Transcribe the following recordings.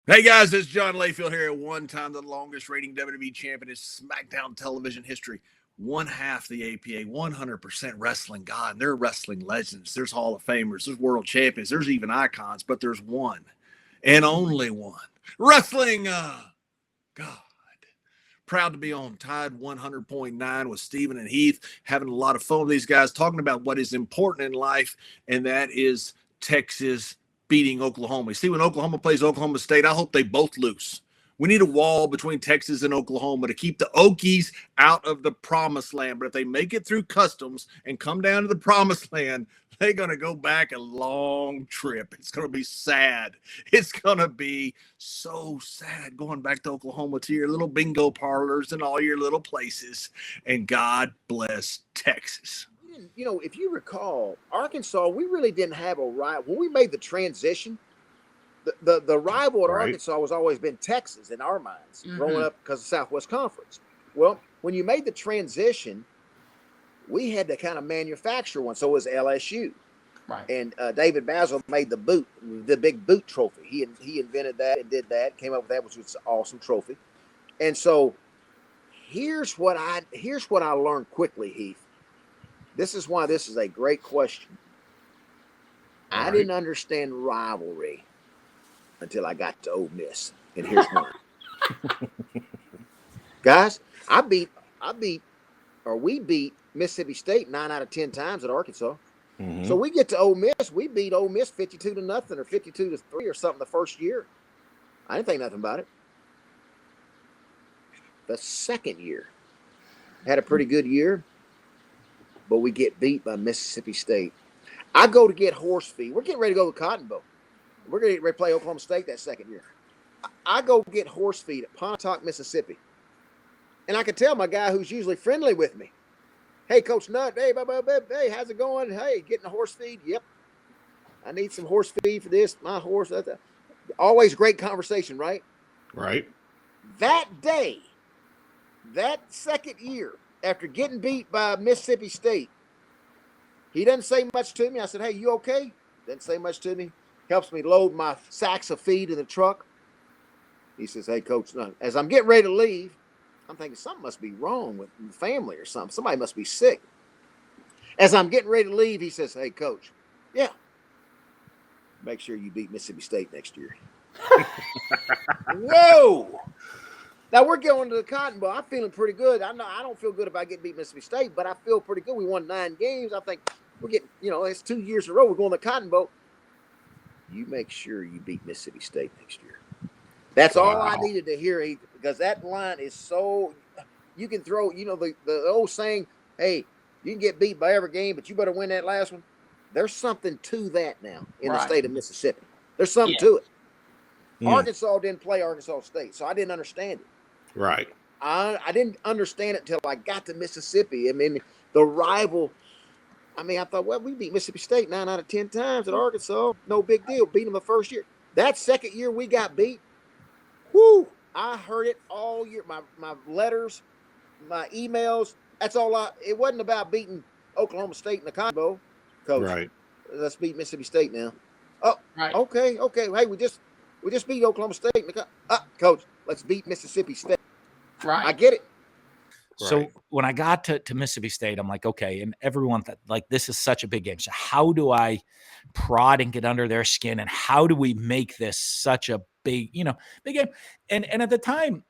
Hey guys, it's John Layfield here. At one time, the longest rating WWE champion in SmackDown television history. One half the APA, 100% wrestling god. And they're wrestling legends. There's Hall of Famers. There's world champions. There's even icons. But there's one and only one. Wrestling God. Proud to be on Tide 100.9 with Steven and Heath. Having a lot of fun with these guys. Talking about what is important in life. And that is Texas beating Oklahoma. You see, when Oklahoma plays Oklahoma State, I hope they both lose. We need a wall between Texas and Oklahoma to keep the Okies out of the promised land. But if they make it through customs and come down to the promised land, they're going to go back a long trip. It's going to be sad. It's going to be so sad going back to Oklahoma to your little bingo parlors and all your little places. And God bless Texas. You know, if you recall, Arkansas, we really didn't have a rival. When we made the transition, the rival at Arkansas was always been Texas in our minds, growing up because of Southwest Conference. Well, when you made the transition, we had to kind of manufacture one. So it was LSU. Right. And David Basil made the big boot trophy. He invented that and did that, came up with that, which was an awesome trophy. And so here's what I learned quickly, Heath. This is why this is a great question. I didn't understand rivalry until I got to Ole Miss. And here's why. Guys, we beat Mississippi State 9 out of 10 times at Arkansas. So we get to Ole Miss, we beat Ole Miss 52-0 or 52-3 or something the first year. I didn't think nothing about it. The second year, had a pretty good year, but we get beat by Mississippi State. I go to get horse feed. We're getting ready to go to Cotton Bowl. We're going to get ready to play Oklahoma State that second year. I go get horse feed at Pontotoc, Mississippi. And I can tell my guy who's usually friendly with me, hey, Coach Nutt, hey, hey, how's it going? Hey, getting the horse feed? Yep. I need some horse feed for this, my horse. That. Always great conversation, right? Right. That day, that second year, after getting beat by Mississippi State, he doesn't say much to me. I said, hey, you okay? Doesn't say much to me. Helps me load my sacks of feed in the truck. He says, hey, Coach Nutt, as I'm getting ready to leave, I'm thinking something must be wrong with the family or something. Somebody must be sick. As I'm getting ready to leave, he says, hey, Coach, yeah, make sure you beat Mississippi State next year. Whoa. Now we're going to the Cotton Bowl. I'm feeling pretty good. I don't feel good about getting beat Mississippi State, but I feel pretty good. We won 9 games. I think we're getting, it's 2 years in a row. We're going to the Cotton Bowl. You make sure you beat Mississippi State next year. That's all I needed to hear, because that line is so, you can throw, the old saying, hey, you can get beat by every game, but you better win that last one. There's something to that now in the state of Mississippi. There's something to it. Arkansas didn't play Arkansas State, so I didn't understand it. Right. I didn't understand it until I got to Mississippi. I mean, the rival, I thought, well, we beat Mississippi State 9 out of 10 times at Arkansas. No big deal. Beat them the first year. That second year we got beat, whoo, I heard it all year. My letters, my emails, that's all it wasn't about beating Oklahoma State in the Cotton Bowl. Coach, right. Let's beat Mississippi State now. Oh, right. Okay. Hey, we just beat Oklahoma State in the Coach, let's beat Mississippi State. Right. I get it. So when I got to Mississippi State, I'm like, okay, and everyone thought, like, this is such a big game. So how do I prod and get under their skin, and how do we make this such a big game? And at the time,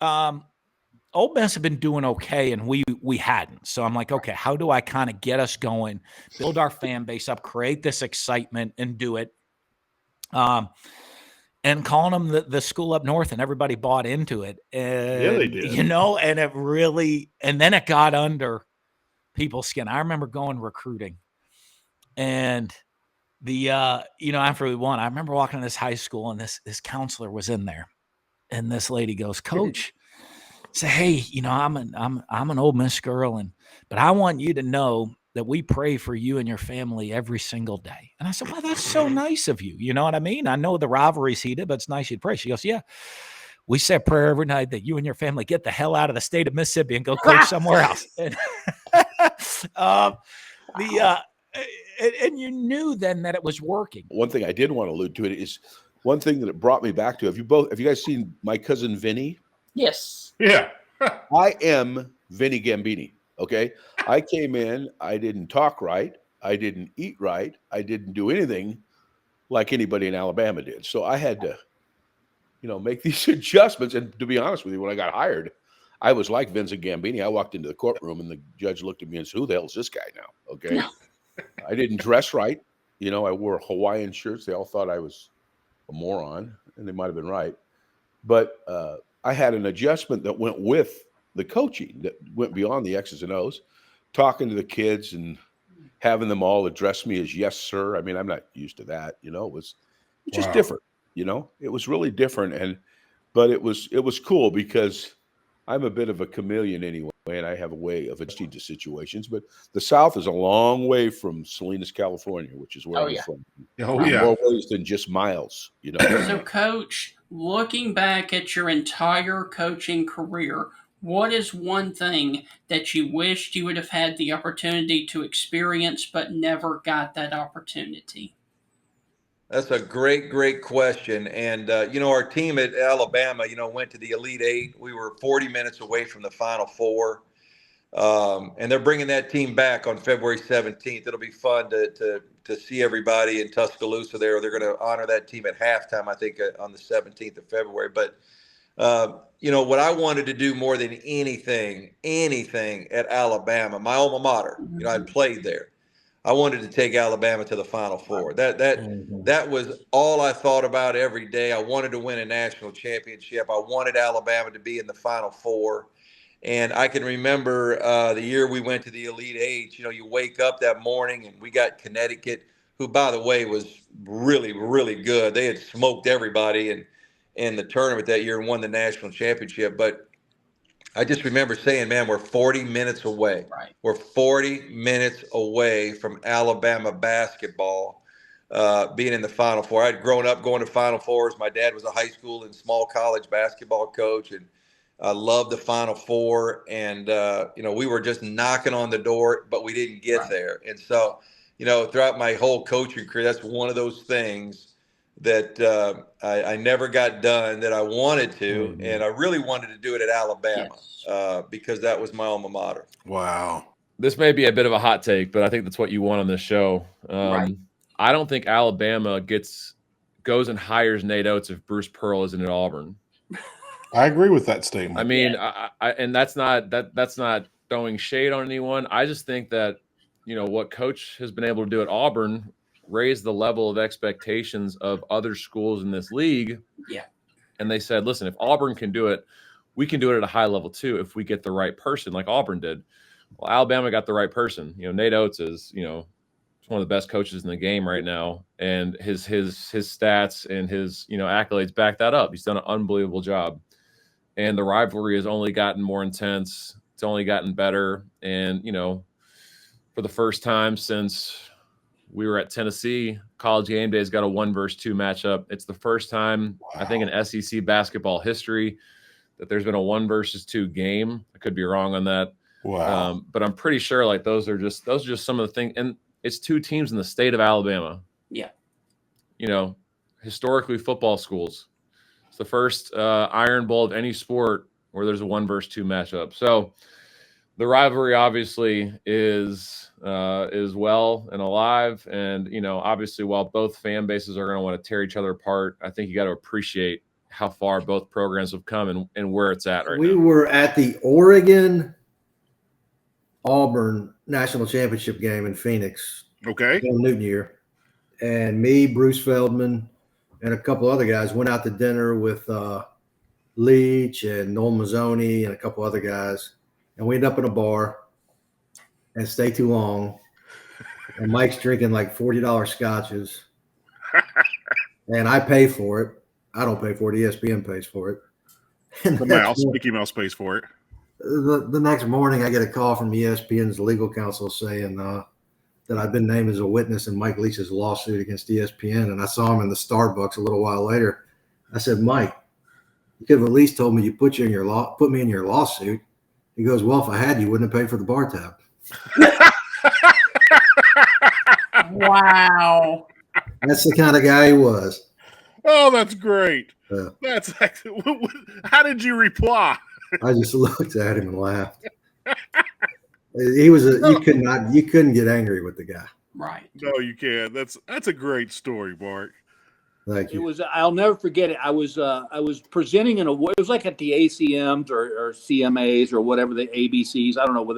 Ole Miss had been doing okay, and we hadn't. So I'm like, okay, how do I kind of get us going, build our fan base up, create this excitement, and do it? And calling them the school up north, and everybody bought into it. And, yeah, they did. And it really, and then it got under people's skin. I remember going recruiting, and after we won, I remember walking to this high school, and this counselor was in there, and this lady goes, Coach, say, hey, I'm an Ole Miss girl, but I want you to know that we pray for you and your family every single day. And I said, well, that's so nice of you. You know what I mean? I know the rivalry's heated, but it's nice you to pray. She goes, yeah, we say a prayer every night that you and your family get the hell out of the state of Mississippi and go coach somewhere else. And, and you knew then that it was working. One thing I did want to allude to it is one thing that it brought me back to, have you guys seen My Cousin Vinny? Yes. Yeah. I am Vinny Gambini. Okay. I came in, I didn't talk right. I didn't eat right. I didn't do anything like anybody in Alabama did. So I had to, make these adjustments. And to be honest with you, when I got hired, I was like Vincent Gambini. I walked into the courtroom and the judge looked at me and said, "Who the hell is this guy now?" Okay. I didn't dress right. I wore Hawaiian shirts. They all thought I was a moron, and they might have been right. But I had an adjustment that went with the coaching that went beyond the X's and O's, talking to the kids and having them all address me as yes, sir. I mean, I'm not used to that. It was just different. It was really different. But it was cool because I'm a bit of a chameleon anyway, and I have a way of adjusting to situations. But the South is a long way from Salinas, California, which is where I'm from. Oh, yeah. More ways than just miles, So, Coach, looking back at your entire coaching career, what is one thing that you wished you would have had the opportunity to experience but never got that opportunity? That's a great, great question. And, our team at Alabama, went to the Elite Eight. We were 40 minutes away from the Final Four. And they're bringing that team back on February 17th. It'll be fun to see everybody in Tuscaloosa there. They're going to honor that team at halftime, I think, on the 17th of February. But, what I wanted to do more than anything at Alabama, my alma mater, I played there. I wanted to take Alabama to the Final Four. That was all I thought about every day. I wanted to win a national championship. I wanted Alabama to be in the Final Four. And I can remember the year we went to the Elite Eight. You wake up that morning and we got Connecticut, who, by the way, was really, really good. They had smoked everybody in the tournament that year and won the national championship. But I just remember saying, man, we're 40 minutes away. Right. We're 40 minutes away from Alabama basketball being in the Final Four. I'd grown up going to Final Fours. My dad was a high school and small college basketball coach, and I loved the Final Four. And, we were just knocking on the door, but we didn't get there. And so, throughout my whole coaching career, that's one of those things that I never got done that I wanted to, and I really wanted to do it at Alabama because that was my alma mater. Wow. This may be a bit of a hot take, but I think that's what you want on this show. Right. I don't think Alabama goes and hires Nate Oates if Bruce Pearl isn't at Auburn. I agree with that statement. I mean, and that's not throwing shade on anyone. I just think that, what Coach has been able to do at Auburn raised the level of expectations of other schools in this league. Yeah. And they said, listen, if Auburn can do it, we can do it at a high level too if we get the right person like Auburn did. Well, Alabama got the right person. Nate Oates is, one of the best coaches in the game right now. And his stats and his, accolades back that up. He's done an unbelievable job. And the rivalry has only gotten more intense. It's only gotten better. And, for the first time since we were at Tennessee, College Game Day has got a 1 versus 2 matchup. It's the first time, I think, in SEC basketball history that there's been a 1 versus 2 game. I could be wrong on that. Wow. But I'm pretty sure like those are just some of the things. And it's 2 teams in the state of Alabama. Yeah. Historically football schools. It's the first Iron Bowl of any sport where there's a 1 versus 2 matchup. So the rivalry obviously is well and alive. And, obviously while both fan bases are going to want to tear each other apart, I think you got to appreciate how far both programs have come and where it's at right now. We were at the Oregon Auburn National Championship game in Phoenix. Okay. Newton year. And me, Bruce Feldman, and a couple other guys went out to dinner with Leach and Noel Mazzoni and a couple other guys. And we ended up in a bar and stay too long. And Mike's drinking like $40 scotches. And I pay for it. I don't pay for it. ESPN pays for it. And Mickey Mouse pays for it. The next morning, I get a call from ESPN's legal counsel saying that I've been named as a witness in Mike Leach's lawsuit against ESPN. And I saw him in the Starbucks a little while later. I said, Mike, you could have at least told me you put me in your lawsuit. He goes, well, if I had, you wouldn't have paid for the bar tab. Wow. That's the kind of guy he was. Oh, that's great. Yeah. That's how did you reply? I just looked at him and laughed. He was you couldn't get angry with the guy. Right. No, you can't. That's a great story, Mark. Thank It you. was. I'll never forget it. I was presenting an award. It was like at the ACMs or CMAs or whatever, the ABCs. I don't know.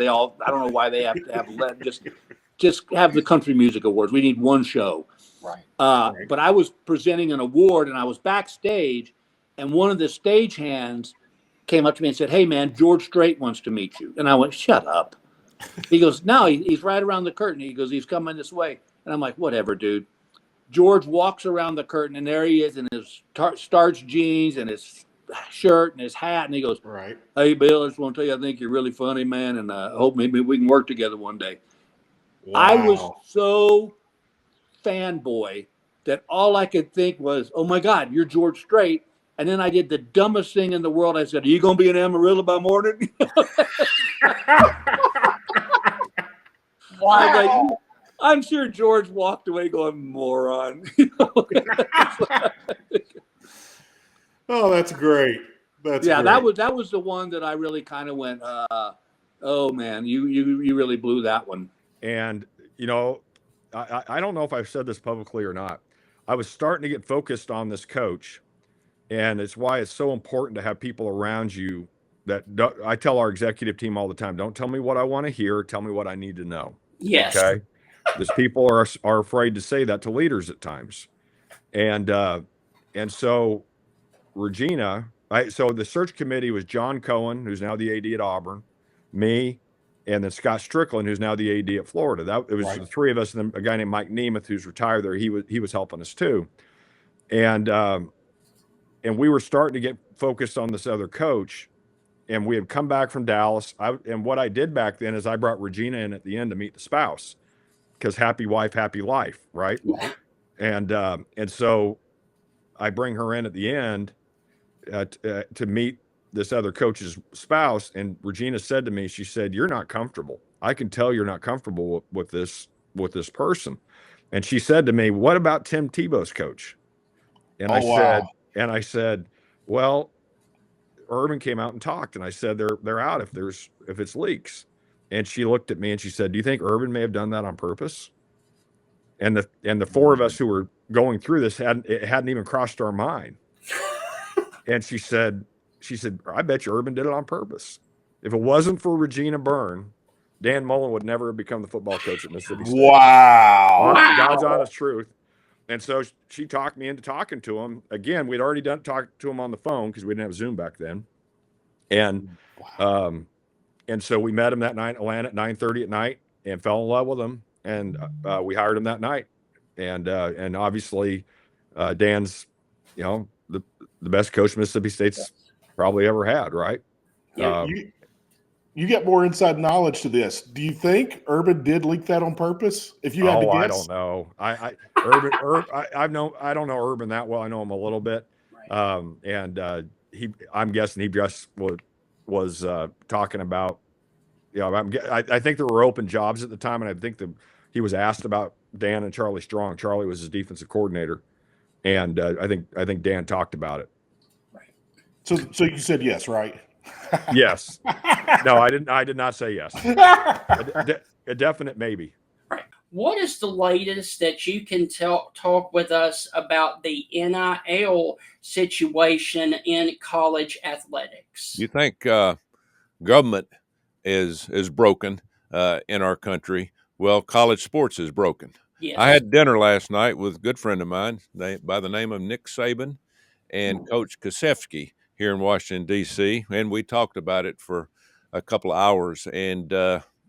I don't know why they have to have just have the country music awards. We need one show. Right. But I was presenting an award and I was backstage, and one of the stagehands came up to me and said, "Hey man, George Strait wants to meet you." And I went, "Shut up." He goes, "No, he's right around the curtain." He goes, "He's coming this way." And I'm like, "Whatever, dude." George walks around the curtain, and there he is in his starched jeans and his shirt and his hat. And he goes, Right. "Hey, Bill, I just want to tell you, I think you're really funny, man, and I hope maybe we can work together one day." Wow. I was so fanboy that all I could think was, "Oh my God, you're George Strait." And then I did the dumbest thing in the world. I said, "Are you going to be in Amarillo by morning?" Wow. I'm sure George walked away going, "Moron." Oh, that's great. That's Yeah, great. that was the one that I really kind of went, "Oh man, you really blew that one." And, I don't know if I've said this publicly or not. I was starting to get focused on this coach. And it's why it's so important to have people around you I tell our executive team all the time, don't tell me what I want to hear. Tell me what I need to know. Yes. Okay. Because people are afraid to say that to leaders at times. And so Regina, so the search committee was John Cohen, who's now the AD at Auburn, me, and then Scott Strickland, who's now the AD at Florida. It was Right. the three of us, and then a guy named Mike Nemeth, who's retired there. He was helping us too. And we were starting to get focused on this other coach, and we had come back from Dallas. And what I did back then is I brought Regina in at the end to meet the spouse, because happy wife, happy life, right? And so I bring her in at the end to meet this other coach's spouse. And Regina said to me, she said, "You're not comfortable. I can tell you're not comfortable with this person." And she said to me, "What about Tim Tebow's coach?" And I said, "Well, Urban came out and talked," and I said, they're out if it's leaks." And she looked at me and she said, "Do you think Urban may have done that on purpose?" And the four of us who were going through this hadn't even crossed our mind. And she said, "I bet you Urban did it on purpose. If it wasn't for Regina Byrne, Dan Mullen would never have become the football coach at Mississippi State." Wow. God's honest truth. And so she talked me into talking to him. Again, we'd already talked to him on the phone because we didn't have Zoom back then. And so we met him that night in Atlanta at 9:30 at night and fell in love with him. And we hired him that night. And obviously Dan's, the best coach Mississippi State's probably ever had, right? Yeah, you get more inside knowledge to this. Do you think Urban did leak that on purpose? If you had to guess, I don't know. Urban, I don't know Urban that well. I know him a little bit, and I'm guessing he just was talking about. I think there were open jobs at the time, and I think he was asked about Dan and Charlie Strong. Charlie was his defensive coordinator, and I think Dan talked about it. Right. So you said yes, right? Yes. No, I didn't. I did not say yes. A definite maybe. Right. What is the latest that you can talk with us about the NIL situation in college athletics? You think government is broken in our country? Well, college sports is broken. Yes. I had dinner last night with a good friend of mine by the name of Nick Saban and Coach Kasefsky here in Washington, D.C., and we talked about it for a couple of hours, and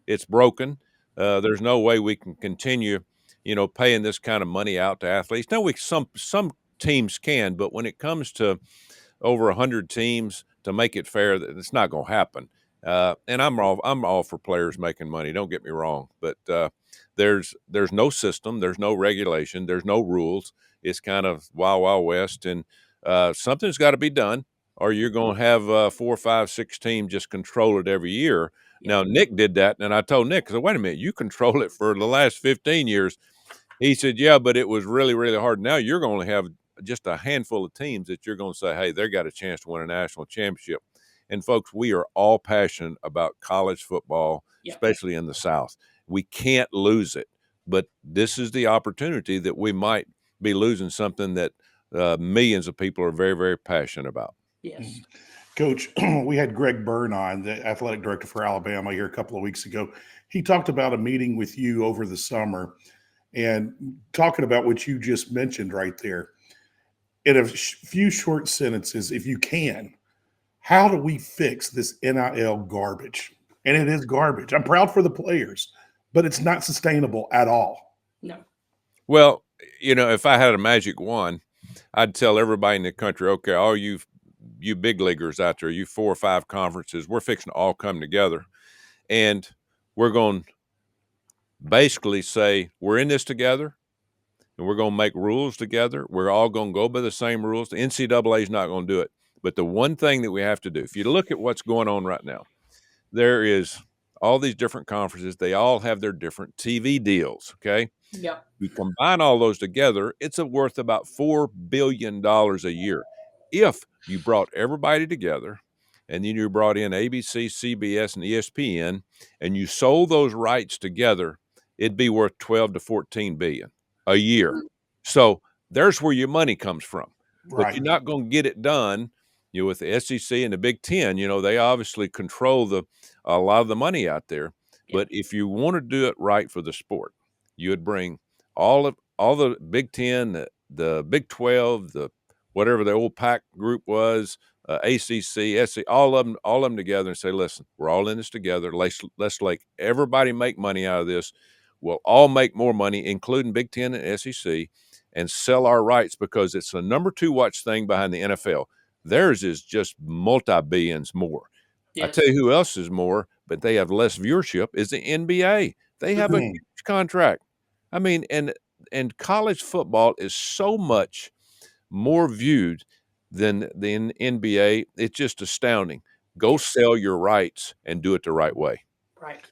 it's broken. There's no way we can continue, paying this kind of money out to athletes. Now, some teams can, but when it comes to over 100 teams, to make it fair, it's not going to happen. And I'm all for players making money. Don't get me wrong, but there's no system, there's no regulation, there's no rules. It's kind of wild, wild west, and something's got to be done, or you're going to have 4, 5, 6 teams just control it every year. Now, Nick did that, and I told Nick, wait a minute, you control it for the last 15 years. He said, yeah, but it was really, really hard. Now you're going to have just a handful of teams that you're going to say, hey, they got a chance to win a national championship. And folks, we are all passionate about college football, especially in the South. We can't lose it, but this is the opportunity that we might be losing something that millions of people are very, very passionate about. Yes. Coach, we had Greg Byrne on, the athletic director for Alabama, here a couple of weeks ago. He talked about a meeting with you over the summer and talking about what you just mentioned right there. In a few short sentences, if you can, how do we fix this NIL garbage? And it is garbage. I'm proud for the players, but it's not sustainable at all. No. Well, if I had a magic wand, I'd tell everybody in the country, okay, all you big leaguers out there, you 4 or 5 conferences, we're fixing to all come together, and we're going to basically say we're in this together, and we're going to make rules together. We're all going to go by the same rules. The NCAA is not going to do it. But the one thing that we have to do, if you look at what's going on right now, there is all these different conferences. They all have their different TV deals, okay? Yep. You combine all those together, it's worth about $4 billion a year. If you brought everybody together and then you brought in ABC, CBS, and ESPN, and you sold those rights together, it'd be worth 12 to 14 billion a year. So there's where your money comes from. But Right. you're not going to get it done, with the SEC and the Big Ten. They obviously control a lot of the money out there. Yeah. But if you want to do it right for the sport, you would bring all the Big Ten, the Big 12, the whatever the old PAC group was, ACC, SEC, all of them together, and say, listen, we're all in this together. Let's let everybody make money out of this. We'll all make more money, including Big Ten and SEC, and sell our rights, because it's the number 2 watch thing behind the NFL. Theirs is just multi-billions more. Yes. I tell you who else is more, but they have less viewership, is the NBA. They have a huge contract. I mean, and college football is so much more viewed than the NBA. It's just astounding. Go sell your rights and do it the right way. Right.